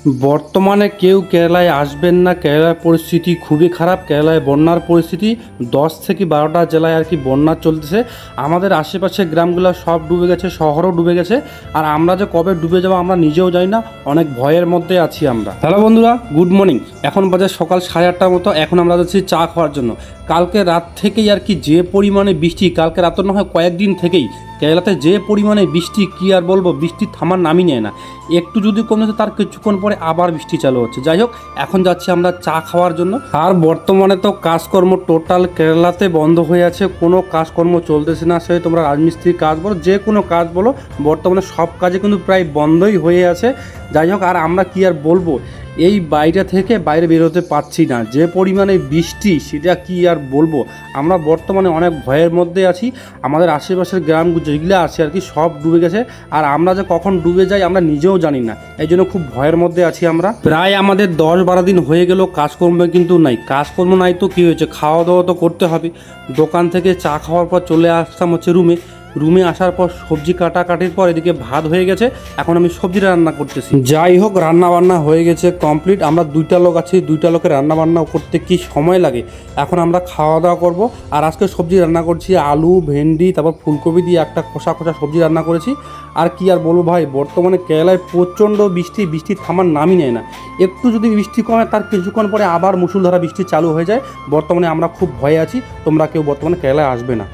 বর্তমানে কেউ কেরালায় আসবেন না। কেরালার পরিস্থিতি খুবই খারাপ। কেরালায় বন্যার পরিস্থিতি 10 থেকে 12টা জেলায় আর কি বন্যা চলতেছে। আমাদের আশেপাশের গ্রামগুলো সব ডুবে গেছে, শহরও ডুবে গেছে। আর আমরা যে কবে ডুবে যাবো আমরা নিজেও জানি না, অনেক ভয়ের মধ্যে আছি আমরা। হ্যালো বন্ধুরা, গুড মর্নিং। এখন বাজে সকাল 8:30টার মতো। এখন আমরা যাচ্ছি চা খাওয়ার জন্য। কালকে রাত থেকেই আর কি যে পরিমাণে বৃষ্টি, কালকে রাত না হয় কয়েকদিন থেকেই কেরালাতে যে পরিমাণে বৃষ্টি, কি আর বলবো, বৃষ্টি থামার নামই নেয় না। একটু যদি কমেছে তার কিছুক্ষণ পরে আবার বৃষ্টি চালু হচ্ছে। যাই হোক, এখন যাচ্ছি আমরা চা খাওয়ার জন্য। আর বর্তমানে তো কাজকর্ম টোটাল কেরালাতে বন্ধ হয়ে আছে, কোনো কাজকর্ম চলতেছে না। সে তোমরা রাজমিস্ত্রির কাজ বলো, যে কোনো কাজ বলো, বর্তমানে সব কাজে কিন্তু প্রায় বন্ধই হয়ে আছে। যাই হোক, আর আমরা কি আর বলবো, এই বাইরে থেকে বাইরে বেরোতে পারছি না, যে পরিমাণে বৃষ্টি সেটা কি আর বলবো। আমরা বর্তমানে অনেক ভয়ের মধ্যে আছি। আমাদের আশেপাশের গ্রাম যেগুলো আছে আর কি সব ডুবে গেছে। আর আমরা যে কখন ডুবে যাই আমরা নিজেও জানি না, এই জন্য খুব ভয়ের মধ্যে আছি আমরা। প্রায় আমাদের 10-12 দিন হয়ে গেল, কাজকর্ম কিন্তু নাই। কাজকর্ম নাই তো কী হয়েছে, খাওয়া দাওয়া তো করতে হবে। দোকান থেকে চা খাওয়ার পর চলে আসতাম হচ্ছে রুমে আসার পর সবজি কাটাকাটির পর এদিকে ভাত হয়ে গেছে। এখন আমি সবজি রান্না করতেছি। যাই হোক, রান্না বান্না হয়ে গেছে কমপ্লিট। আমরা 2টা লোক আছি, 2টা লোকের রান্না বান্না করতে কি সময় লাগে। এখন আমরা খাওয়া দাওয়া করব। আর আজকে সবজি রান্না করছি আলু, ভেন্ডি, তারপর ফুলকপি দিয়ে একটা খোসা সবজি রান্না করেছি। আর কি আর বলবো ভাই, বর্তমানে কেরালায় প্রচণ্ড বৃষ্টি থামার নামই নেয় না। একটু যদি বৃষ্টি কমে তার কিছুক্ষণ পরে আবার মুষলধারা বৃষ্টি চালু হয়ে যায়। বর্তমানে আমরা খুব ভয়ে আছি। তোমরা কেউ বর্তমানে কেরালায় আসবে না।